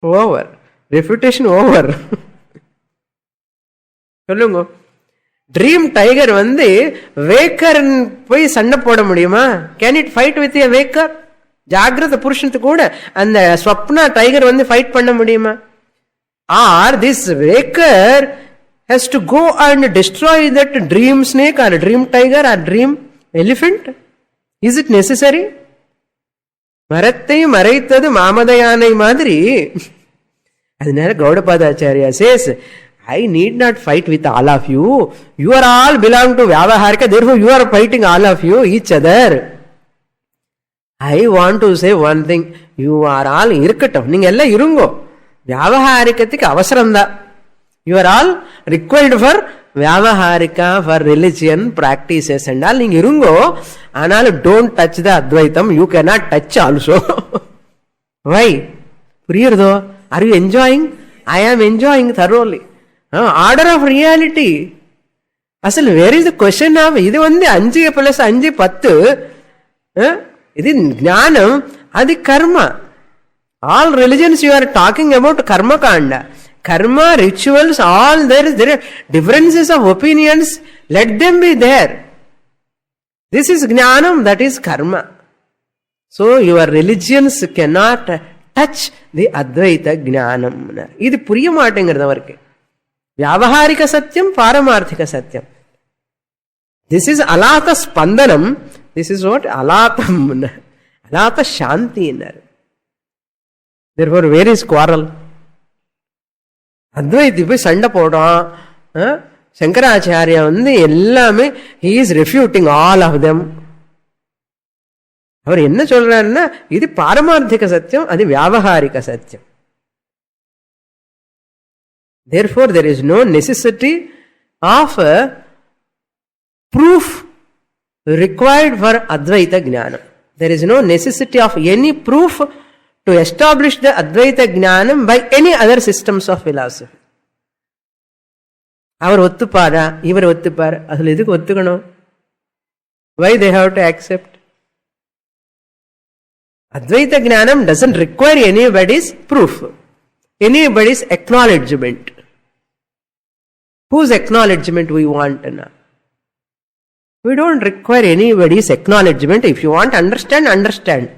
Over. Refutation over. சொல்லுங்க. Dream tiger வந்து வேக்கர் போய் சண்டை போட முடியுமா? Can it fight with a walker? ஜாகிரத புருஷனுக்கு கூட அந்த ஸ்வப்னா டைகர் வந்து ஃபைட் பண்ண முடியுமா? ஆர் திஸ் வேக்கர் has to go and destroy that dream snake or dream tiger or dream elephant? Is it necessary? மரத்தை மறைத்தது மாமதயானை மாதிரி. அதனால கௌடபாதாச்சாரியா says, I need not fight with all of you. You are all belong to Vyavaharika. Therefore, you are fighting all of you, each other. I want to say one thing. You are all irkatam. Ninga ella irungo. Vyavaharikathikku avasaramda. You are all required for Vyavaharika, for religion practices and all. Ninga irungo. Anal don't touch the Advaitam. You cannot touch also. Why? Puriyardo? Are you enjoying? I am enjoying thoroughly. Order of reality. Asal, where is the question of idu vande 5 plus 5 10? Idu jnanam, adi karma. All religions you are talking about karma kanda. Karma, rituals, all there are differences of opinions. Let them be there. This is jnanam, that is karma. So your religions cannot touch the Advaita jnanam. Idu puriya maatengiradhu avarku. Vyavaharika Satyam, Paramarthika Satyam. This is alata spandanam. This is what? Alatam. Alata shanti. Therefore, where is quarrel? Advaiti போய் சண்டை போடுறான். சங்கராச்சாரியா வந்து எல்லாமே he is refuting all of them. அவர் என்ன சொல்றாருன்னா, இது பாரமார்த்திக சத்தியம், அது வியாவகாரிக சத்தியம். Therefore, there is no necessity of proof required for Advaita Jnana. There is no necessity of any proof to establish the Advaita Jnanam by any other systems of philosophy. Our Ottupara, Ivar Ottupara, Asal idukku ottukano? Why they have to accept? Advaita Jnanam doesn't require anybody's proof, anybody's acknowledgement. Whose acknowledgement we want now? We don't require anybody's acknowledgement. If you want to understand, understand.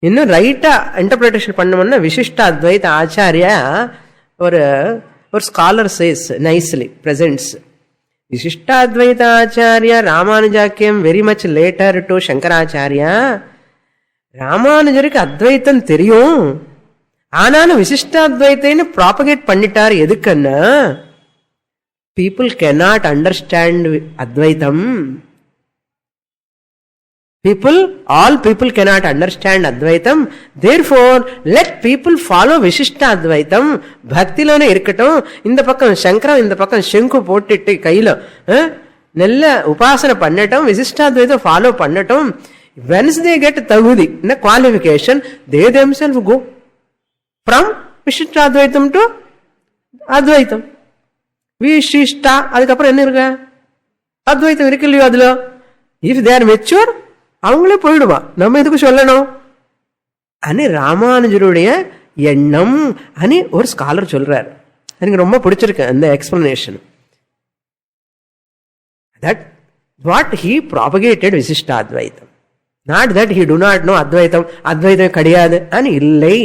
Right interpretation pannamanna Vishishta Advaita Acharya or scholar says nicely, presents. Vishishta Advaita Acharya Ramanuja came very much later to Shankaracharya. Ramanujarikku Advaitam theriyum. Aanana Vishishta Advaitainu propagate pannitar edukkanna. People cannot understand Advaitam. All people cannot understand Advaitam. Therefore, let people follow Vishishta Advaitam. Bhaktilone irkatum. Inda pakkam Shankara, inda pakkam Shanku pottitte kailo. Nella upasana pannatam, Vishishta Advaitam follow pannatam. Once they get tagudi, in a qualification, they themselves go from Vishishta Advaitam to Advaitam. Vishishta, adukapra enna irukka? Advaitam irukilliyo adula. If they are mature, avangale poiduva. Namma edukku sollano? Ani Ramanujaruடைய எண்ணம் ani ஒரு scholar சொல்றார். எனக்கு ரொம்ப பிடிச்சிருக்கு அந்த explanation. That what he propagated Visishta Advaitam. Not that he do not know Advaitam, Advaitam kadiyadu ani illai.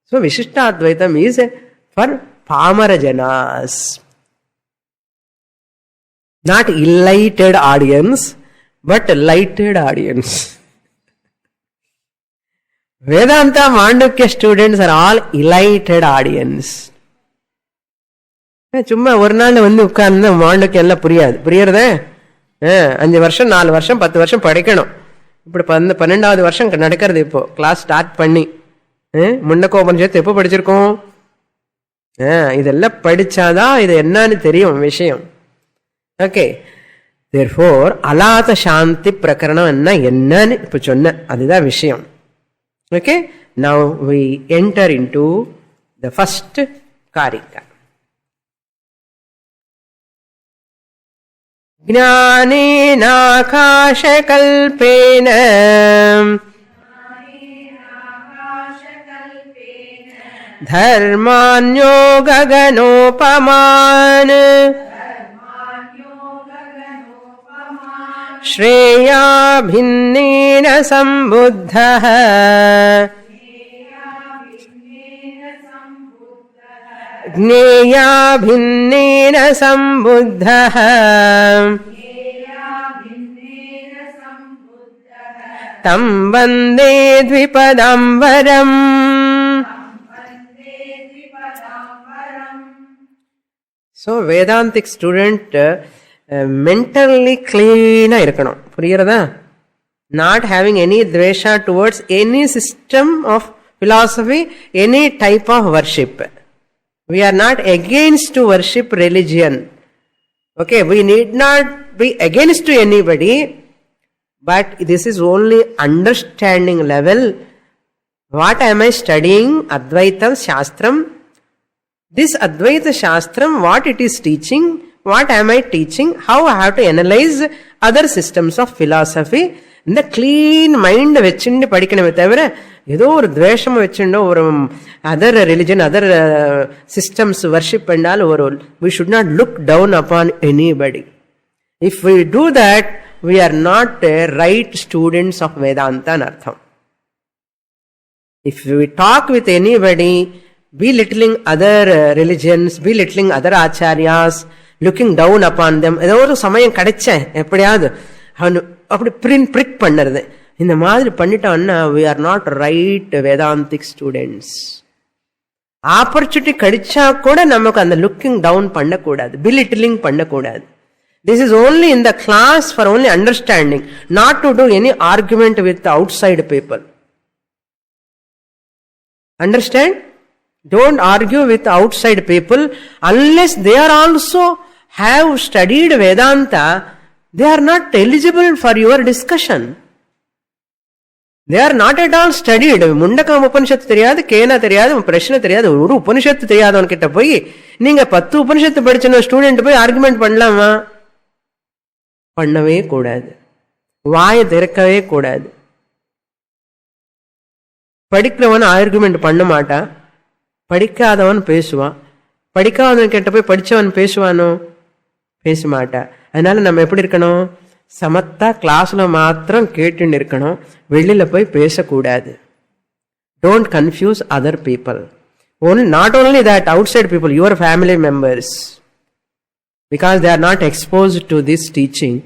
So Visishta Advaitam is for Pamara Janas. Not enlightened audience, but lighted audience. Vedanta Mandukya students are all enlightened audience. சும்மா ஒரு நாள் வந்து உட்கார்ந்து மாண்டூக்கியம் எல்லாம் புரியாது. புரியறதே 5 வருஷம் 4 வருஷம் 10 வருஷம் படிக்கணும். இப்படி 12வது வருஷம் நடக்கிறது. இப்போ கிளாஸ் ஸ்டார்ட் பண்ணி முண்டக்கோபனிஷத்து எப்போ படிச்சிருக்கோம்? இதெல்லாம் படிச்சாதான் இது என்னன்னு தெரியும் விஷயம். ஓகே, therefore அலாத சாந்தி பிரகரணம் என்னன்னு இப்ப சொன்ன அதுதான் விஷயம். Okay, now we enter into the first Karika. ஞானேன ஆகாஷகல்பேன धर्मान्यो गगनोपमान् श्रेया भिन्नेन सम्बुद्धः ज्ञेया भिन्नेन सम्बुद्धः तं वन्दे द्विपदाम्बरम्. So Vedantic student mentally clean irukkanum. Puriyarada? Not having any dvesha towards any system of philosophy, any type of worship. We are not against to worship religion. Okay, we need not be against to anybody, but this is only understanding level. What am I studying? Advaitam Shastram. This Advaita Shastram, what it is teaching, what am I teaching, how I have to analyze other systems of philosophy. இந்த clean mind வச்சுண்டு படிக்கணுமே தவிர ஏதோ ஒரு துவேஷம் வச்சுண்டோ ஒரு other religion other systems worship பண்ணால் ஒரு we should not look down upon anybody. If we do that, we are not right students of Vedanta in artham. If we talk with anybody belittling other religions, belittling other acharyas, looking down upon them, ஏதோ ஒரு சமயம் கிடைச்சேன் எப்படியாவது அவன் அப்படி பிரிக் பண்ணுறது இந்த மாதிரி பண்ணிட்டோம்னா we are not right Vedantic students. Opportunity கிடைச்சா கூட நமக்கு அந்த லுக்கிங் டவுன் பண்ணக்கூடாது, belittling பண்ணக்கூடாது. This is only in the class for only understanding, not to do any argument with the outside people. Understand? Don't argue with outside people unless they are also have studied Vedanta. They are not eligible for your discussion. They are not at all studied. Mundaka Upanishad தெரியாது, கேனா தெரியாது, பிரச்சனை தெரியாது, ஒரு உபனிஷத்து தெரியாதவன் கிட்ட போய் நீங்க 10 உபனிஷத்து படிச்ச ஸ்டூடெண்ட் போய் ஆர்குமெண்ட் பண்ணலாமா? பண்ணவே கூடாது. வாயை திறக்கவே கூடாது. படிக்கிறவன் ஆர்குமெண்ட் பண்ண மாட்டான், படிக்காதவன் பேசுவான். படிக்காதவன் கிட்ட போய் படிச்சவன் பேசுவானோ? பேச மாட்டான். அதனால நம்ம எப்படி இருக்கணும்? சமத்தா கிளாஸ்ல மாத்திரம் கேட்டுன்னு இருக்கணும், வெளியில போய் பேசக்கூடாது. Don't confuse other people. Not only that, outside people, your family members, because they are not exposed to this teaching.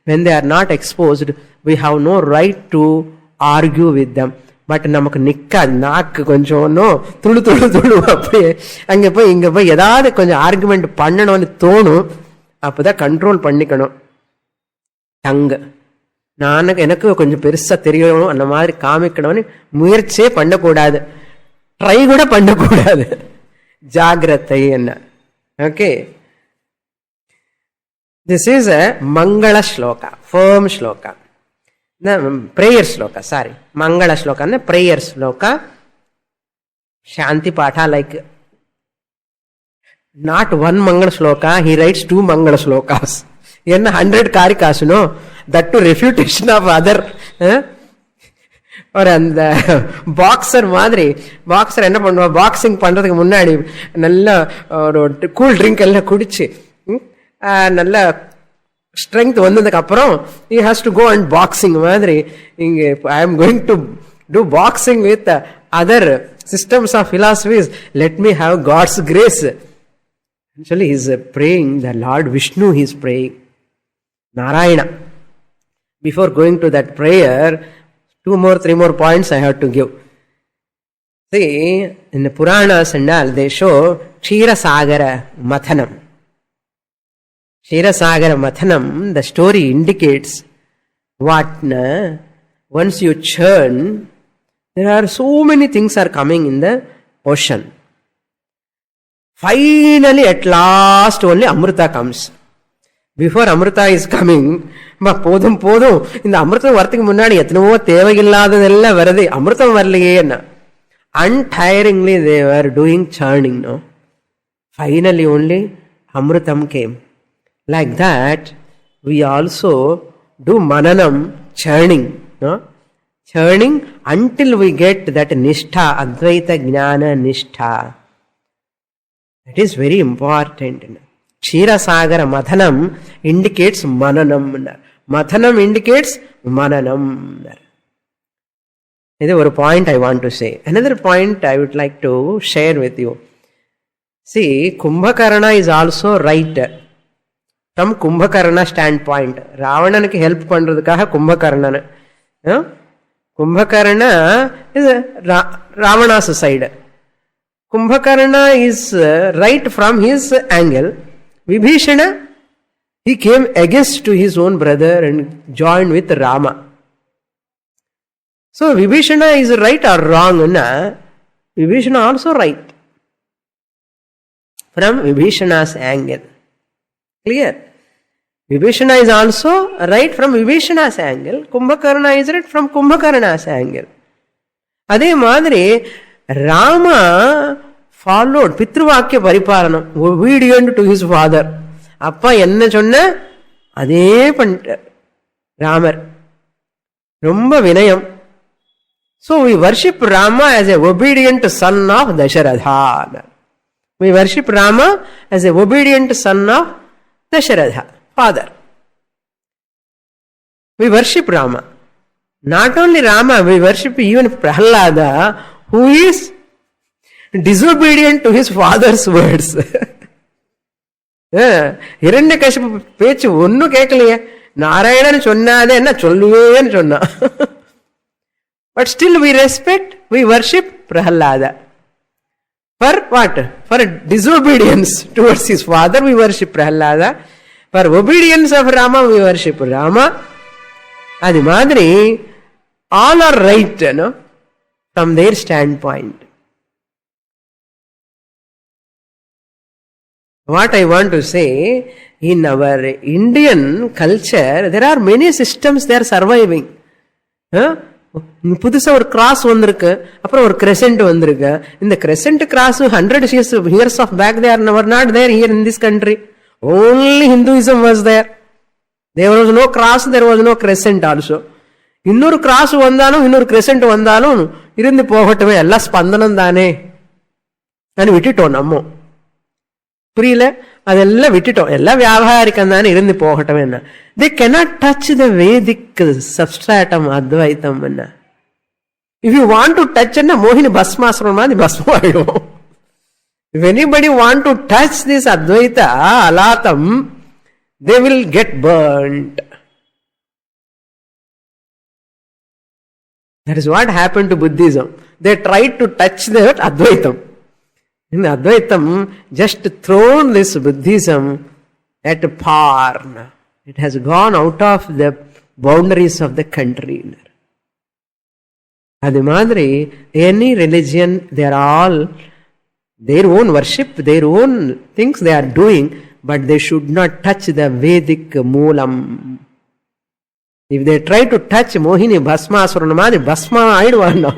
When they are not exposed, we have no right to argue with them. But நமக்கு நிக்காது, நாக்கு கொஞ்சம் துளு துளு துளு அப்படியே அங்கே போய் இங்கே போய் ஏதாவது கொஞ்சம் ஆர்குமெண்ட் பண்ணணும்னு தோணும். அப்போதான் கண்ட்ரோல் பண்ணிக்கணும் டங்கு. எனக்கு கொஞ்சம் பெருசா தெரியணும் அந்த மாதிரி காமிக்கணும்னு முயற்சியே பண்ணக்கூடாது, ட்ரை கூட பண்ணக்கூடாது. ஜாகிரதை என்ன. ஓகே, திஸ் இஸ் அ மங்கள sloka, firm sloka, prayer sloka, sorry, Mangala sloka, prayer sloka, Shanti Patha, like not one Mangala sloka, he writes 2 Mangala slokas. 100 Karikas, that to refutation of other. Or and boxer மாதிரி, boxer என்ன பண்ணுவா, boxing பண்றதுக்கு முன்னாடி நல்ல ஒரு cool drink எல்லாம் குடிச்சு நல்ல ஸ்ட்ரென்த் வந்ததுக்கு அப்புறம் he has to go and boxing மாதிரி இங்க I am going to do boxing with other systems of philosophies, let me have God's grace. Actually he is praying the Lord Vishnu, he is praying Narayana. Before going to that prayer, 3 more points I have to give. See, in the Puranas and all, they show Kshira Sagara Mathanam. Kshirasagara Mathanam, the story indicates what once you churn, there are so many things are coming in the ocean. Finally, at last, only Amrita comes. Before Amrita is coming, போதும் போதும் இந்த அமிர்தம் வரத்துக்கு முன்னாடி எத்தனவோ தேவையில்லாததெல்லாம் வருது, அமிர்தம் வரலையே என்ன. Untiringly they were doing churning, no? Finally only Amritam came. Like that, we also do mananam, churning, no? Churning until we get that nishtha, Advaita Jnana nishtha. That is very important. Kshirasagara Mathanam indicates mananam. Mathanam indicates mananam. This is one point I want to say. Another point I would like to share with you. See, Kumbhakarna is also right. From Kumbhakarna standpoint, Ravananuku help பண்றதுக்காக Kumbakarnan. Kumbhakarna is Ravana's side. Kumbhakarna is right from his angle. Vibhishana, he came against to his own brother and joined with Rama. So Vibhishana is right or wrong? Vibhishana also right from Vibhishana's angle. Clear? Vibhishana is also right from Vibhishana's angle. Kumbhakarna is right from Kumbhakarna's angle. அதே மாதிரி Rama followed Pitruvakya Pariparanam, obedient to his father. அப்பா என்ன சொன்ன அதே பண்ணிட்டார் ராமர். ரொம்ப வினயம். So we worship Rama as a obedient son of Dasharatha. We worship Rama as a obedient son of Dasharatha, father. We worship Rama. Not only Rama, we worship even Prahlada, who is disobedient to his father's words. Hiranyakashipu பேச்சு ஒன்னும் கேட்கலையே, நாராயணன் சொன்னாதே என்ன சொல்லுவேன்னு சொன்னா. But still we respect, we worship Prahlada. For what? For disobedience towards his father, we worship Prahlada. For obedience of Rama, we worship Rama. Adi madri, all are right, no? From their standpoint. What I want to say, in our Indian culture, there are many systems they are surviving. புதுசா ஒரு cross வந்திருக்கு, அப்புறம் ஒரு கிரெசென்ட் வந்திருக்கு. இந்த கிரெசென்ட் cross 100 years of back they are never not there here in this country. Only Hinduism was there. There was no cross, there was no crescent also. இன்னொரு cross வந்தாலும் இன்னொரு கிரெசென்ட் வந்தாலும் இருந்து போகட்டுமே, எல்லாம் ஸ்பந்தனம் தானே అని விட்டுட்டோம். நம்ம புரியல, அதெல்லாம் விட்டுட்டோம், எல்லாம் வியாபாரிக்கம் தானே, இருந்து போகட்டும். என்ன they cannot touch the Vedic substratum Advaitam. என்ன if you want to touch என்ன மோகினி பஸ்மாசுரம் மாதிரி பஸ்மம் ஆயிடும். if anybody want to touch this Advaita Alatam, they will get burnt. That is what happened to Buddhism. They tried to touch that Advaitam. In Advaitam, just thrown this Buddhism at par. It has gone out of the boundaries of the country. Adi madri, any religion, they are all their own worship, their own things they are doing, but they should not touch the Vedic moolam. If they try to touch Mohini Bhasmasvarana மாதிரி பஸ்மா ஆயிடுவான்னா,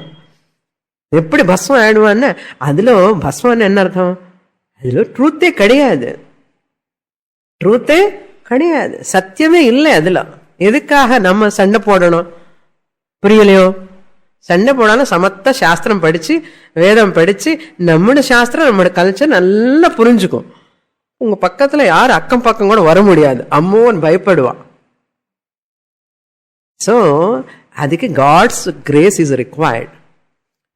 எப்படி பஸ்மம் ஆயிடுவான்னு, அதுல பஸ்மான்னு என்ன அர்த்தம்? அதுல ட்ரூத்தே கிடையாது, ட்ரூத்தே கிடையாது, சத்தியமே இல்லை அதுல. எதுக்காக நம்ம சண்டை போடணும்? புரியலையோ? சண்டை போடாலும் சமத்த சாஸ்திரம் படிச்சு வேதம் படிச்சு நம்மளோட சாஸ்திரம் நம்மளோட கல்ச்சர் நல்லா புரிஞ்சுக்கும். உங்க பக்கத்துல யார் அக்கம் பக்கம் கூட வர முடியாது, அம்மோன்னு பயப்படுவான். So, அதுக்கு God's grace is required.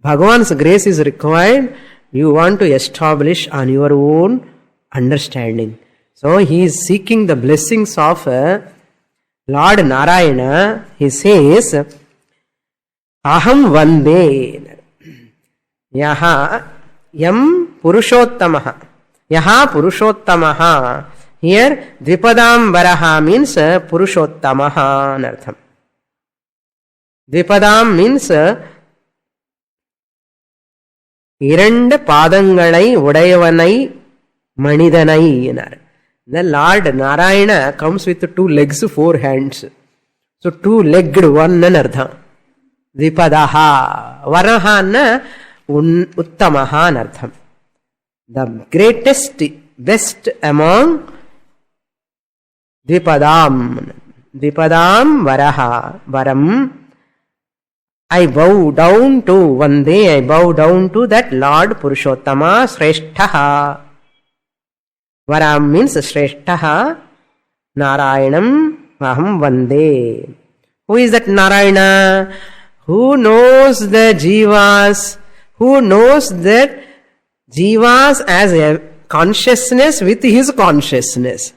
Bhagavan's grace is required. You want to establish on your own understanding. So, he is seeking the blessings of Lord Narayana. He says, Aham Vande Yaha Yam Purushottamaha. Yaha Purushottamaha. Here, Dvipadam Varaha means Purushottamaha anartham. Dvipadam means இரண்டு பாதங்களை உடையவனை மனிதனை என்னார். The Lord Narayana comes with 2 legs, 4 hands. So 2-legged one ன்னு அர்த்தம். Dvipadaha. Varaha uttamaha ன்னு அர்த்தம். The greatest, best among Dvipadam. Dvipadam Varaha. Varam. I bow down to, one day I bow down to that Lord Purushottama Shreshtaha. Varam means Shreshtaha. Narayanam Aham Vande. Who is that Narayana? Who knows the Jivas? Who knows that Jivas as a consciousness with his consciousness?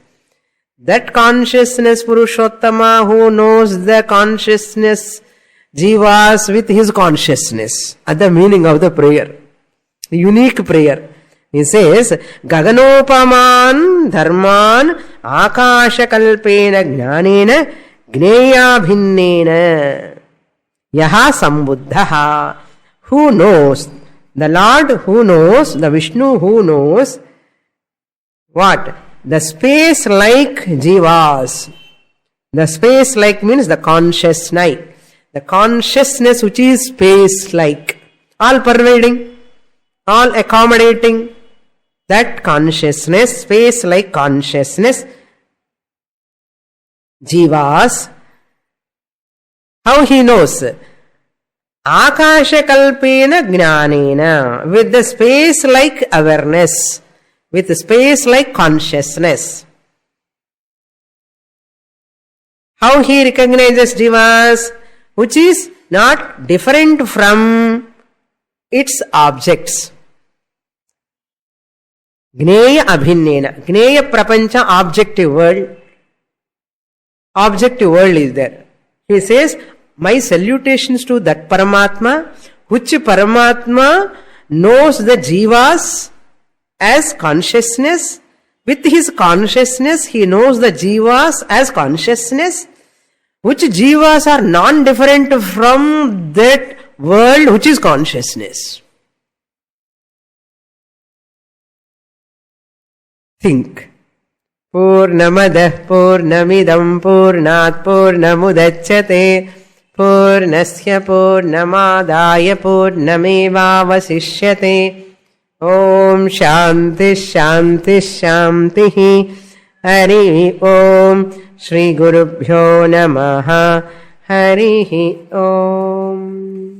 That consciousness Purushottama who knows the consciousness Jivas with his consciousness. At the meaning of the prayer. Unique prayer. He says, Gaganopaman dharman akasha kalpena jnanena gneya bhinnena yaha sambuddhaha. Who knows? The Lord who knows, the Vishnu who knows what? The space like Jivas. The space like means the conscious night. The consciousness which is space-like, all pervading, all accommodating, that consciousness, space-like consciousness, Jivas. How he knows? Akasha kalpena jnanena, with the space-like awareness, with the space-like consciousness. How he recognizes Jivas? Which is not different from its objects. Gneya abhinnena. Gneya prapancha, objective world. Objective world is there. He says, my salutations to that Paramatma, which Paramatma knows the Jivas as consciousness. With his consciousness, he knows the Jivas as consciousness. Which Jivas are non-different from that world which is consciousness. think. Purnamadah Purnamidam Purnat Purnamudachyate Purnasya Purnamadaya Purnamevavasishyate. Om Shanti Shanti Shanti. Hari Om. Shri Gurubhyo Namaha. Hari Om.